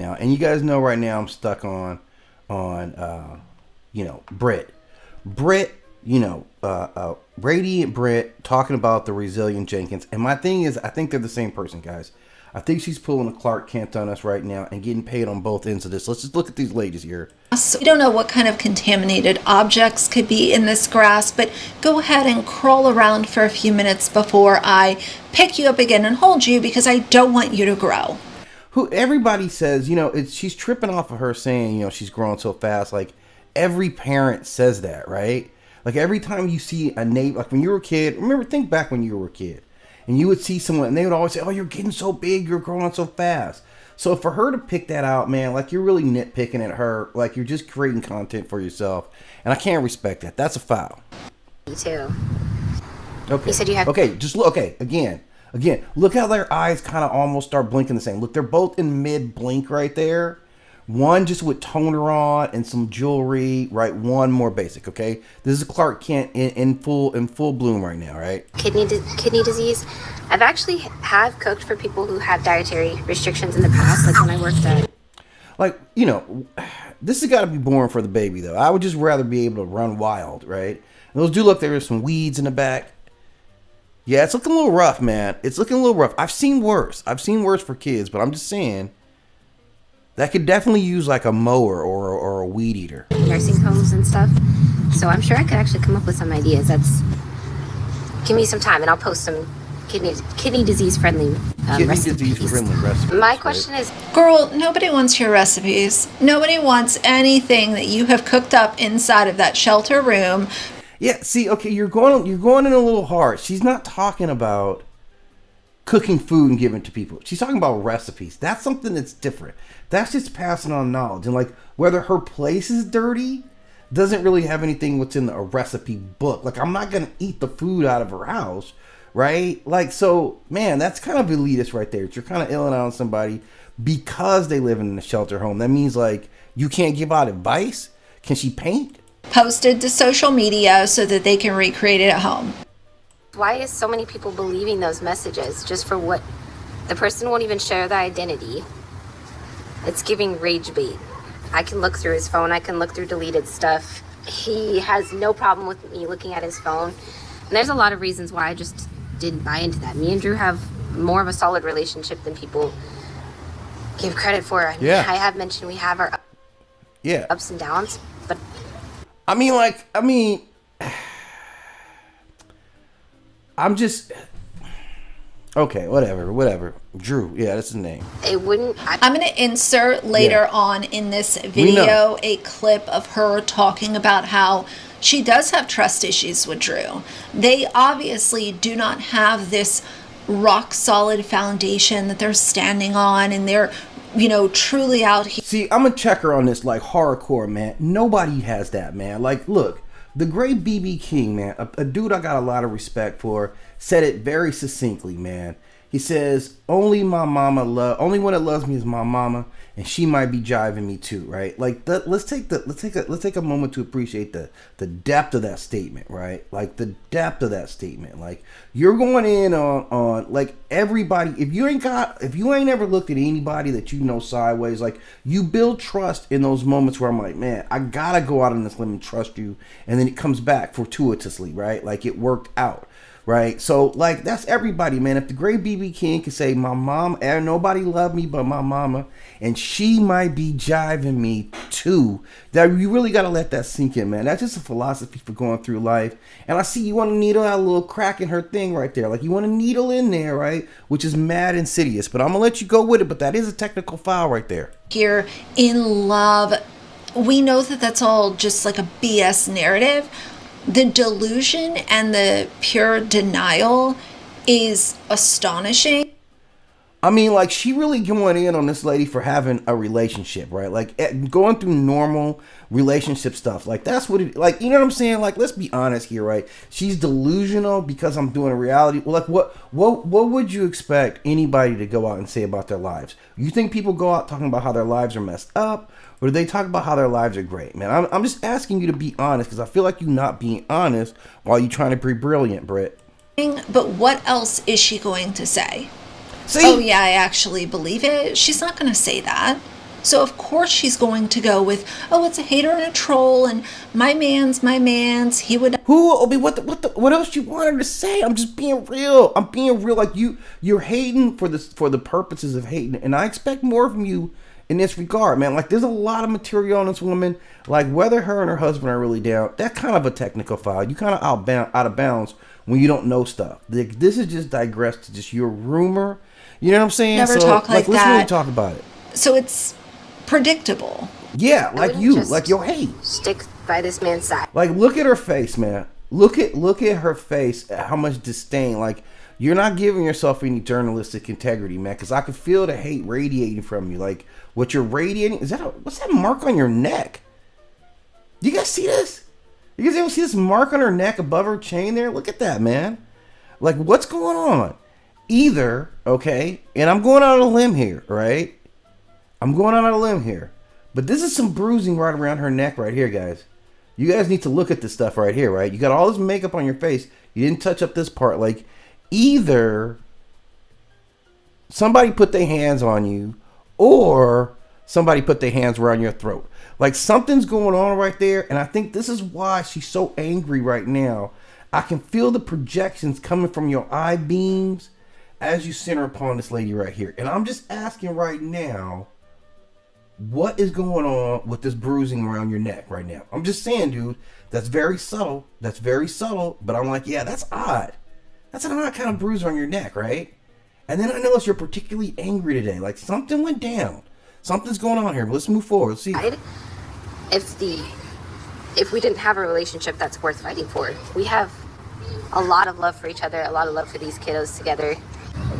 now, and you guys know right now I'm stuck on Brit, Radiant Brit talking about the resilient Jenkins, and my thing is, I think they're the same person, guys. I think she's pulling a Clark Kent on us right now and getting paid on both ends of this. Let's just look at these ladies here. We don't know what kind of contaminated objects could be in this grass, but go ahead and crawl around for a few minutes before I pick you up again and hold you, because I don't want you to grow. Who everybody says, she's tripping off of her saying, she's growing so fast. Like, every parent says that, right? Like, every time you see a neighbor, like when you were a kid, think back when you were a kid, and you would see someone, and they would always say, oh, you're getting so big, you're growing so fast. So for her to pick that out, man, like, you're really nitpicking at her. Like, you're just creating content for yourself. And I can't respect that. That's a foul. Me too. Okay. You said you have... Okay, just look. Okay, again. Look how their eyes kind of almost start blinking the same. Look, they're both in mid-blink right there. One just with toner on and some jewelry, right? One more basic, okay? This is Clark Kent in full bloom right now, right? Kidney disease. I've actually have cooked for people who have dietary restrictions in the past, like when I worked at... Like, this has got to be boring for the baby, though. I would just rather be able to run wild, right? And those do look, there's some weeds in the back. Yeah, it's looking a little rough, man. It's looking a little rough. I've seen worse. For kids, but I'm just saying... That could definitely use like a mower or a weed eater. Nursing homes and stuff. So I'm sure I could actually come up with some ideas. Give me some time and I'll post some kidney disease friendly recipes. My question is, girl, nobody wants your recipes. Nobody wants anything that you have cooked up inside of that shelter room. Yeah, see, okay, you're going in a little hard. She's not talking about cooking food and giving it to people. She's talking about recipes. That's something that's different. That's just passing on knowledge. And like, whether her place is dirty doesn't really have anything what's in a recipe book. Like, I'm not going to eat the food out of her house, right? Like, so, man, that's kind of elitist right there. You're kind of illing out on somebody because they live in a shelter home. That means, like, you can't give out advice? Can she paint? Posted to social media so that they can recreate it at home. why is so many people believing those messages just for what the person won't even share their identity? It's giving rage bait. I can look through his phone. I can look through deleted stuff. He has no problem with me looking at his phone. And there's a lot of reasons why I just didn't buy into that. Me and Drew have more of a solid relationship than people give credit for. Yeah. I have mentioned we have our ups and downs, but I'm just okay, whatever. Drew, yeah, that's his name. it wouldn't. I'm going to insert later on in this video a clip of her talking about how she does have trust issues with Drew. They obviously do not have this rock solid foundation that they're standing on, and they're, truly out here. See, I'm a checker on this, like, hardcore, man. Nobody has that, man. Like, look, the great BB King, man, a dude I got a lot of respect for, said it very succinctly, man. He says, only one that loves me is my mama, and she might be jiving me too, right? Like, let's take a moment to appreciate the depth of that statement, right? Like, the depth of that statement. Like, you're going in on like everybody. If you ain't ever looked at anybody that you know sideways, like, you build trust in those moments where I'm like, man, I gotta go out on this limb and trust you, and then it comes back fortuitously, right? Like, it worked out. Right, so like that's everybody, man. If the great BB King can say my mom, and nobody loved me but my mama, and she might be jiving me too, that you really gotta let that sink in, man. That's just a philosophy for going through life. And I see you want to needle out a little crack in her thing right there, like you want to needle in there, right? Which is mad insidious. But I'm gonna let you go with it. But that is a technical foul right there. Here in love, we know that that's all just like a BS narrative. The delusion and the pure denial is astonishing. I mean, like, she really going in on this lady for having a relationship, right? Like, going through normal relationship stuff. Like, that's what it, like, you know what I'm saying? Like, let's be honest here, right? She's delusional because I'm doing a reality. Well, like, what would you expect anybody to go out and say about their lives? You think people go out talking about how their lives are messed up? Or do they talk about how their lives are great, man? I'm just asking you to be honest, because I feel like you're not being honest while you're trying to be brilliant, Britt. But what else is she going to say? See? Oh, yeah, I actually believe it. She's not going to say that. So of course she's going to go with, oh, it's a hater and a troll, and my man's, he would. Who? I mean, what else you want her to say? I'm just being real. I'm being real. Like you're hating for the purposes of hating, and I expect more from you in this regard, man. Like there's a lot of material on this woman. Like whether her and her husband are really down, that kind of a technical file. You kind of out of bounds when you don't know stuff. This is just digressed to just your rumor. You know what I'm saying? Never talk like let's that. really talk about it. So it's predictable. Yeah, like your hate. Stick by this man's side. Like look at her face, man. Look at her face. How much disdain. Like you're not giving yourself any journalistic integrity, man. Because I can feel the hate radiating from you. Like what you're radiating is what's that mark on your neck? Do you guys see this? You guys ever see this mark on her neck above her chain there? Look at that, man. Like what's going on? Either, okay, and I'm going out on a limb here, right? I'm going out on a limb here. But this is some bruising right around her neck right here, guys. You guys need to look at this stuff right here, right? You got all this makeup on your face. You didn't touch up this part. Like, either somebody put their hands on you or somebody put their hands around your throat. Like, something's going on right there. And I think this is why she's so angry right now. I can feel the projections coming from your eye beams as you center upon this lady right here. And I'm just asking right now, what is going on with this bruising around your neck right now? I'm just saying, dude, that's very subtle. That's very subtle. But I'm like, yeah, that's odd. That's an odd kind of bruise on your neck, right? And then I notice you're particularly angry today. Like something went down. Something's going on here. But let's move forward. Let's see. If we didn't have a relationship that's worth fighting for, we have a lot of love for each other, a lot of love for these kiddos together.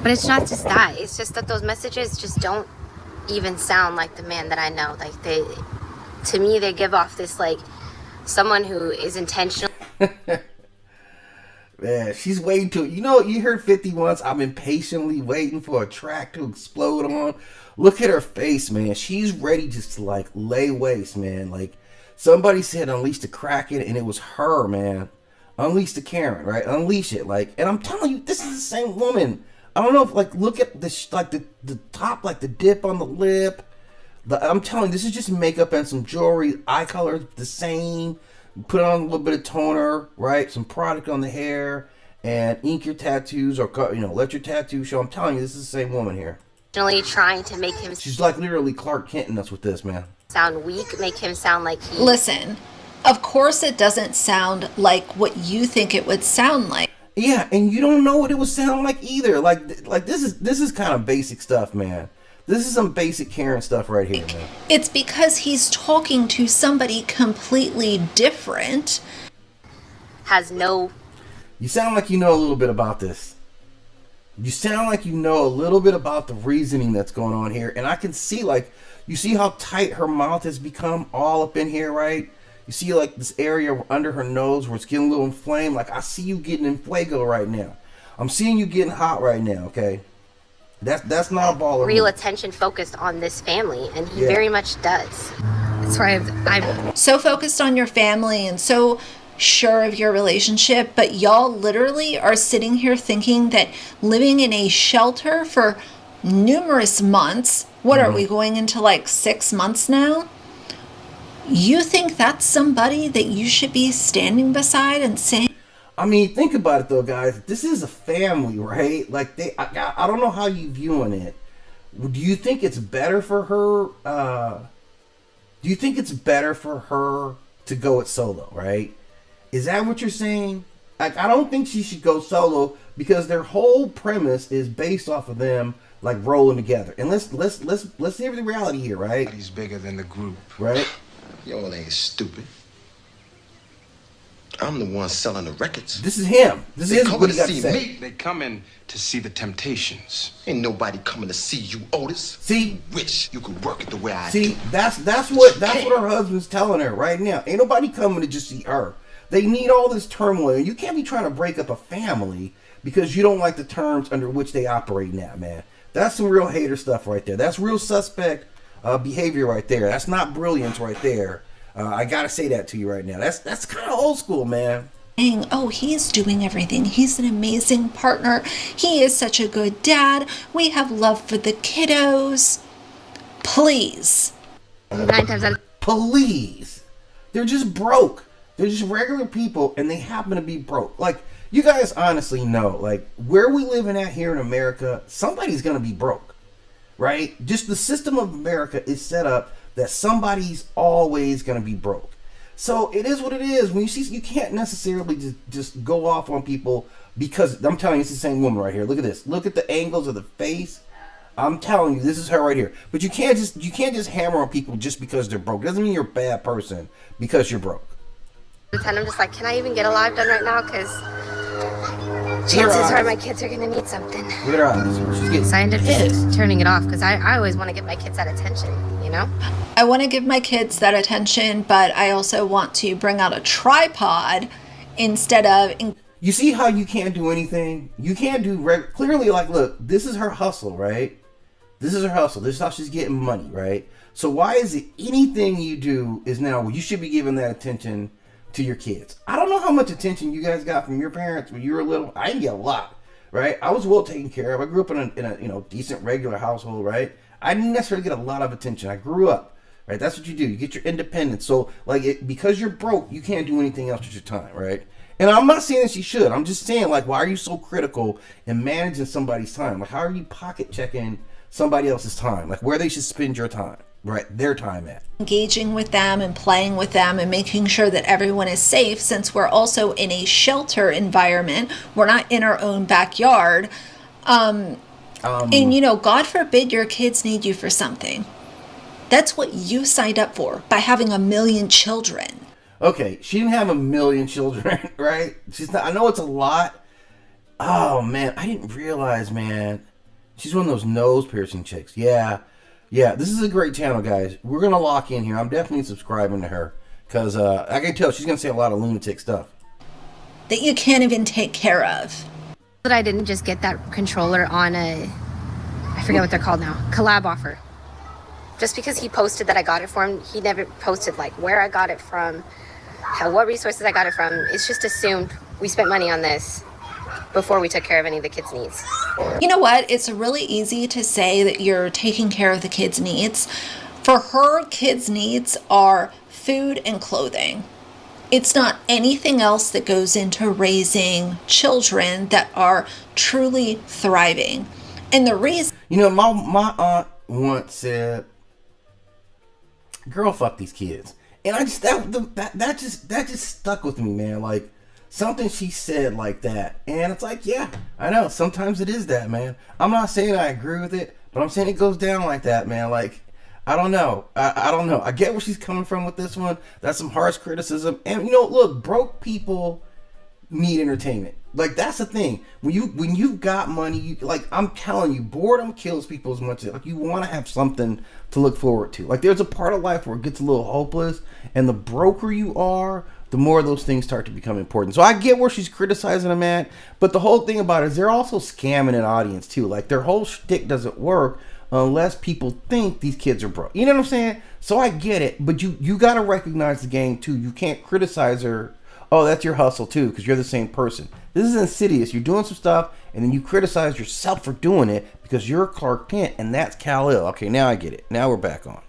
But it's not just that. It's just that those messages just don't even sound like the man that I know. Like to me, they give off this like someone who is intentional. Man, she's waiting to, you heard 50 once. I'm impatiently waiting for a track to explode on. Look at her face, man. She's ready just to like lay waste, man. Like somebody said unleash the Kraken, and it was her, man. Unleash the Karen, right? Unleash it. Like, and I'm telling you, this is the same woman. I don't know if like look at this like the top, like the dip on the lip. I'm telling you, this is just makeup and some jewelry. Eye color the same. Put on a little bit of toner, right? Some product on the hair, and ink your tattoos, or let your tattoo show. I'm telling you, this is the same woman here. Trying to make him. She's like literally Clark Kenton us with this, man. Sound weak, make him sound like he. Listen, of course it doesn't sound like what you think it would sound like. Yeah, and you don't know what it would sound like either. Like this is kind of basic stuff, man. This is some basic Karen stuff right here, man. It's because he's talking to somebody completely different. You sound like you know a little bit about this. You sound like you know a little bit about the reasoning that's going on here. And I can see, like, you see how tight her mouth has become all up in here, right? You see, like, this area under her nose where it's getting a little inflamed. Like, I see you getting in fuego right now. I'm seeing you getting hot right now, okay? That's not a ball of real attention focused on this family, and he very much does. That's why I'm so focused on your family and so sure of your relationship, but y'all literally are sitting here thinking that living in a shelter for numerous months, what are we going into like 6 months now? You think that's somebody that you should be standing beside and saying? I mean, think about it though, guys. This is a family, right? Like I don't know how you viewing it. Do you think it's better for her? Do you think it's better for her to go it solo, right? Is that what you're saying? Like, I don't think she should go solo because their whole premise is based off of them like rolling together. And let's hear the reality here, right? He's bigger than the group, right? Y'all ain't stupid. I'm the one selling the records. This is him. This is what he got to say. Me. They come in to see the Temptations. Ain't nobody coming to see you, Otis. See, rich, you can work it the way I do. See, that's what her husband's telling her right now. Ain't nobody coming to just see her. They need all this turmoil. You can't be trying to break up a family because you don't like the terms under which they operate now, man. That's some real hater stuff right there. That's real suspect behavior right there. That's not brilliance right there. I gotta say that to you right now. That's kind of old school, man. Oh, he's doing everything. He's an amazing partner. He is such a good dad. We have love for the kiddos. Please. 9 times out of Please. They're just broke. They're just regular people, and they happen to be broke. Like, you guys honestly know, like, where we living at here in America, somebody's going to be broke, right? Just the system of America is set up that somebody's always going to be broke. So it is what it is. When you see, you can't necessarily just go off on people because, I'm telling you, it's the same woman right here. Look at this. Look at the angles of the face. I'm telling you, this is her right here. But you can't just hammer on people just because they're broke. It doesn't mean you're a bad person because you're broke. the 10, I'm just like, can I even get a live done right now? Because chances are my kids are going to need something. Look at her eyes. She's getting So I end up pissed. just turning it off because I always want to give my kids that attention, you know? I want to give my kids that attention, but I also want to bring out a tripod instead of... You see how you can't do anything? You can't do... Clearly, like, look, this is her hustle, right? This is her hustle. This is how she's getting money, right? So why is it anything you do is now, well, you should be giving that attention to your kids? I don't know how much attention you guys got from your parents when you were little. I didn't get a lot, right? I was well taken care of. I grew up in a decent regular household, right? I didn't necessarily get a lot of attention. I grew up, right? That's what you do. You get your independence. So, like, because you're broke, you can't do anything else with your time, right? And I'm not saying that she should. I'm just saying, like, why are you so critical in managing somebody's time? Like, how are you pocket checking somebody else's time? Like, where they should spend your time, right? Their time at. Engaging with them and playing with them and making sure that everyone is safe, since we're also in a shelter environment. We're not in our own backyard. And, God forbid your kids need you for something. That's what you signed up for by having 1 million children. Okay, she didn't have 1 million children, right? She's not. I know it's a lot. Oh, man, I didn't realize, man. She's one of those nose piercing chicks. Yeah, this is a great channel, guys. We're going to lock in here. I'm definitely subscribing to her because I can tell she's going to say a lot of lunatic stuff That you can't even take care of. But I didn't just get that controller on I forget what they're called now, collab offer. Just because he posted that I got it for him, he never posted like where I got it from, what resources I got it from. It's just assumed we spent money on this before we took care of any of the kids' needs. You know what? It's really easy to say that you're taking care of the kids' needs. For her, kids' needs are food and clothing. It's not anything else that goes into raising children that are truly thriving. And the reason... my aunt once said, girl, fuck these kids. And I just, that just stuck with me, man. Like, something she said like that. And it's like, yeah, I know. Sometimes it is that, man. I'm not saying I agree with it, but I'm saying it goes down like that, man. Like, I don't know. I don't know. I get where she's coming from with this one. That's some harsh criticism. And, look, broke people need entertainment. Like, that's the thing. When you've got money, like, I'm telling you, boredom kills people as much as, like, you want to have something to look forward to. Like, there's a part of life where it gets a little hopeless, and the broker you are, the more those things start to become important. So I get where she's criticizing them at, but the whole thing about it is they're also scamming an audience too. Like, their whole shtick doesn't work unless people think these kids are broke. You know what I'm saying? So I get it, but you got to recognize the game too. You can't criticize her. Oh, that's your hustle too, because you're the same person. This is insidious. You're doing some stuff, and then you criticize yourself for doing it because you're Clark Kent, and that's Kal-El. Okay, now I get it. Now we're back on.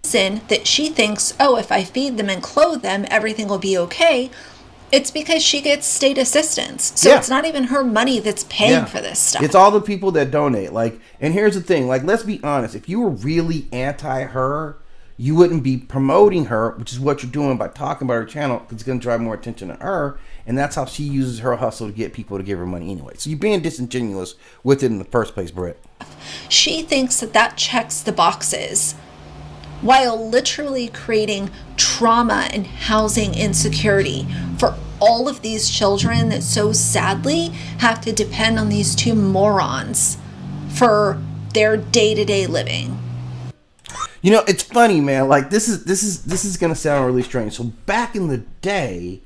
That she thinks, oh, if I feed them and clothe them, everything will be okay. It's because she gets state assistance. So It's not even her money that's paying for this stuff. It's all the people that donate. Like, and here's the thing. Like, let's be honest. If you were really anti her, you wouldn't be promoting her, which is what you're doing by talking about her channel, because it's going to drive more attention to her. And that's how she uses her hustle to get people to give her money anyway. So you're being disingenuous with it in the first place, Brett. She thinks that checks the boxes, while literally creating trauma and housing insecurity for all of these children that so sadly have to depend on these two morons for their day-to-day living. It's funny, man. Like, this is gonna sound really strange. So back in the day,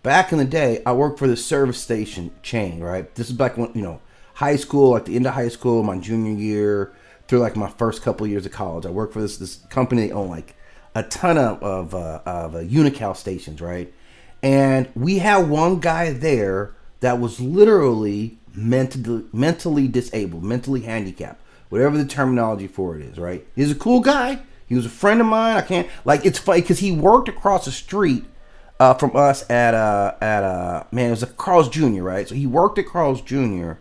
I worked for the service station chain, right? This is back when, high school, at the end of high school, my junior year, through like my first couple of years of college. I worked for this company that owned like a ton of Unical stations, right? And we had one guy there that was literally mentally disabled, mentally handicapped. whatever the terminology for it is, right? He's a cool guy. He was a friend of mine. I can't, like, it's funny because he worked across the street from us at man, it was a Carl's Jr., right? So he worked at Carl's Jr.,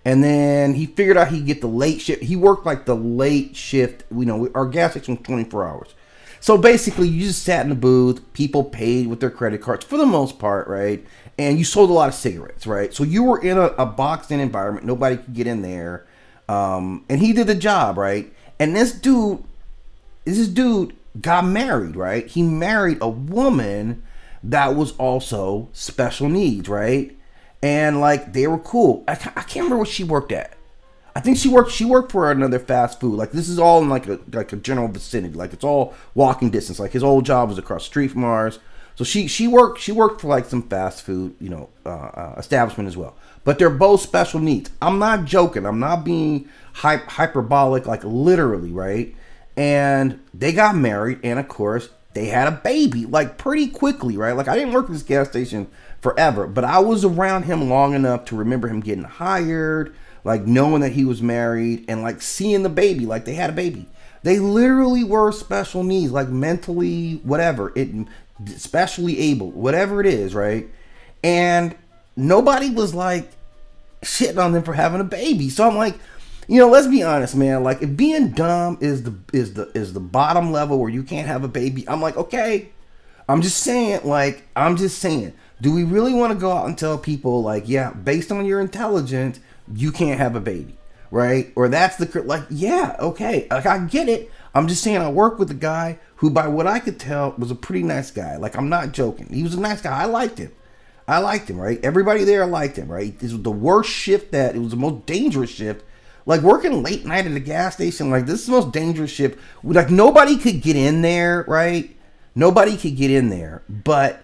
and then he figured out he'd get the late shift. He worked like the late shift. You know, our gas station was 24 hours. So basically, you just sat in the booth. People paid with their credit cards for the most part, right? And you sold a lot of cigarettes, right? So you were in a boxed-in environment. Nobody could get in there. And he did the job, right? And this dude got married, right? He married a woman that was also special needs, right? And like they were cool. I can't remember what she worked at. I think she worked for another fast food. Like this is all in like a general vicinity. Like it's all walking distance. Like his old job was across the street from ours. So she worked for like some fast food, you know, establishment as well. But they're both special needs. I'm not joking. I'm not being hyperbolic, like literally, right? And they got married, and of course they had a baby like pretty quickly, right? Like I didn't work at this gas station forever, but I was around him long enough to remember him getting hired, like knowing that he was married, and like seeing the baby, like they had a baby. They literally were special needs, like mentally, whatever, especially able, whatever it is, right? And nobody was like shitting on them for having a baby. So I'm like, you know, let's be honest, man. Like if being dumb is the bottom level where you can't have a baby, I'm like, okay. I'm just saying, do we really want to go out and tell people like, yeah, based on your intelligence, you can't have a baby, right? Or that's like, yeah, okay, like I get it. I'm just saying I work with a guy who, by what I could tell, was a pretty nice guy. Like I'm not joking. He was a nice guy. I liked him, right? Everybody there liked him, right? This was the worst shift it was the most dangerous shift. Like working late night at a gas station, like this is the most dangerous shift. Like nobody could get in there, right? Nobody could get in there, but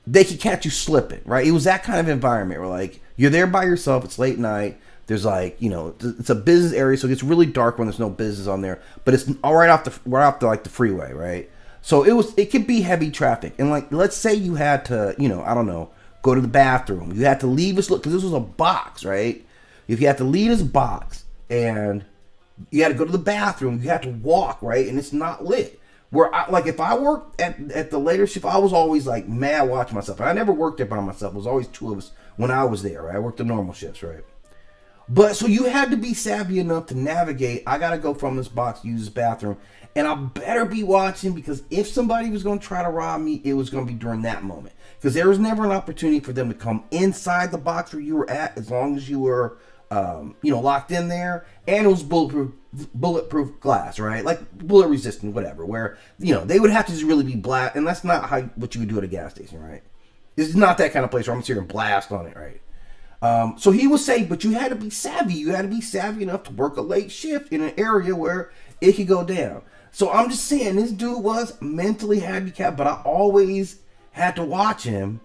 they could catch you slipping, right? It was that kind of environment where like you're there by yourself. It's late night. There's like, you know, it's a business area, so it gets really dark when there's no business on there. But it's all right off the like the freeway, right? So it could be heavy traffic, and like let's say you had to, you know, I don't know, go to the bathroom. You had to leave us because this was a box, right? If you had to leave this box and you had to go to the bathroom, you had to walk, right? And it's not lit. Where like if I worked at the later shift, I was always like mad watching myself. I never worked there by myself. It was always two of us when I was there, right? I worked the normal shifts, right? But so you had to be savvy enough to navigate. I gotta go from this box, use this bathroom, and I better be watching because if somebody was gonna try to rob me, it was gonna be during that moment. Because there was never an opportunity for them to come inside the box where you were at, as long as you were, you know, locked in there, and it was bulletproof glass, right? Like bullet resistant, whatever. Where you know they would have to just really be blast, and that's not what you would do at a gas station, right? It's not that kind of place where I'm sitting and blast on it, right? So he was saying, but you had to be savvy. You had to be savvy enough to work a late shift in an area where it could go down. So I'm just saying, this dude was mentally handicapped, but I always had to watch him.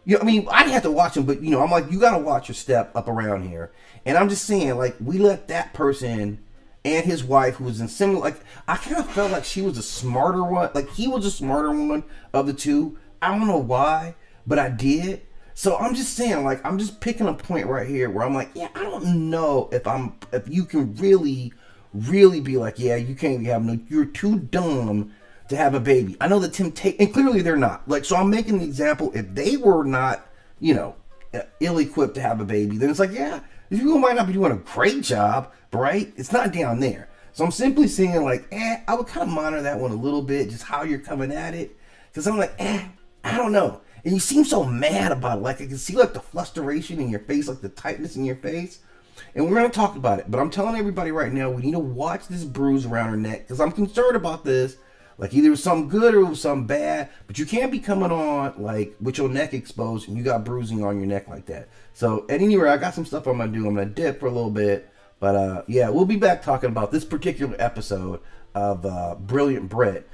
You know, I mean, I didn't have to watch him, but you know, I'm like, you got to watch your step up around here. And I'm just saying, like, we let that person and his wife, who was in similar, like, I kind of felt like she was a smarter one. Like, he was a smarter one of the two. I don't know why, but I did. So I'm just saying, like, I'm just picking a point right here where I'm like, yeah, I don't know if you can really be like, yeah, you can't have no, you're too dumb to have a baby. I know the temptation, and clearly they're not. Like, so I'm making an example. If they were not, you know, ill-equipped to have a baby, then it's like, yeah, these people might not be doing a great job, right? It's not down there. So I'm simply saying, like, I would kind of monitor that one a little bit, just how you're coming at it. Because I'm like, I don't know. And you seem so mad about it. Like, I can see, like, the frustration in your face, like the tightness in your face. And we're going to talk about it. But I'm telling everybody right now, we need to watch this bruise around her neck. Because I'm concerned about this. Like, either it was something good or it was something bad. But you can't be coming on, like, with your neck exposed and you got bruising on your neck like that. So, at any rate, I got some stuff I'm going to do. I'm going to dip for a little bit. But, yeah, we'll be back talking about this particular episode of Brilliant Brett.